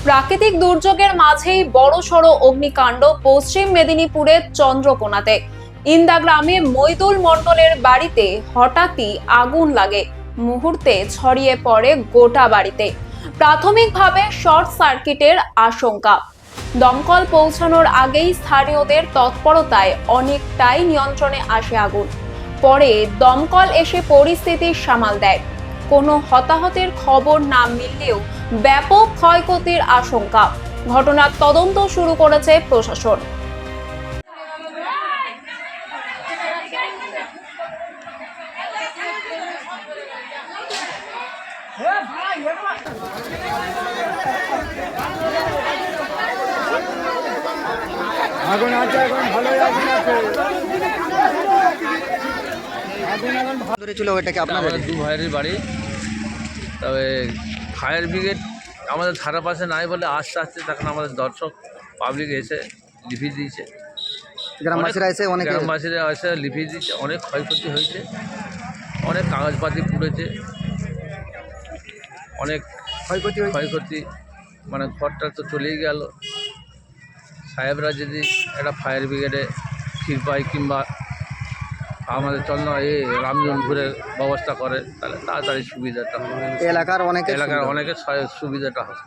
প্রাকৃতিক দুর্যোগের মাঝেই বড়সড় অগ্নিকাণ্ড পশ্চিম মেদিনীপুরের চন্দ্রকোনাতে। ইন্দা গ্রামে মইদুল মণ্ডলের বাড়িতে হঠাৎই আগুন লাগে, মুহূর্তে ছড়িয়ে পড়ে গোটা বাড়িতে। প্রাথমিকভাবে শর্ট সার্কিটের আশঙ্কা। দমকল পৌঁছানোর আগেই স্থানীয়দের তৎপরতায় অনেকটাই নিয়ন্ত্রণে আসে আগুন। পরে দমকল এসে পরিস্থিতি সামাল দেয়। কোনো হতাহতের খবর না মিললেও ব্যাপক ক্ষয়ক্ষতির আশঙ্কা। ঘটনার তদন্ত শুরু করেছে প্রশাসন। আগুন আছে, এখন ভালোই আগুন আছে। ধরে ছিল ওইটাকে আপনাদের আমাদের দু ভাইয়ের বাড়ি। তবে ফায়ার ব্রিগেড আমাদের ধারা পাশে নাই বলে আস্তে আস্তে তখন আমাদের দর্শক পাবলিক এসে লিফিয়ে দিয়েছে, গ্রামবাসীরা এসে অনেক গ্রামবাসীরা এসে লিফিয়ে দিয়েছে। অনেক ক্ষয়ক্ষতি হয়েছে, অনেক কাগজপাতি পুড়েছে, অনেক ক্ষয়ক্ষতি। মানে ঘরটা তো চলেই গেল। সাহেবরা যদি একটা ফায়ার ব্রিগেডে ফির পায় কিংবা আমাদের রামজনপুরের ব্যবস্থা করে, তাহলে তাড়াতাড়ি সুবিধাটা হবে, এলাকার অনেকে অনেকের সুবিধাটা হবে।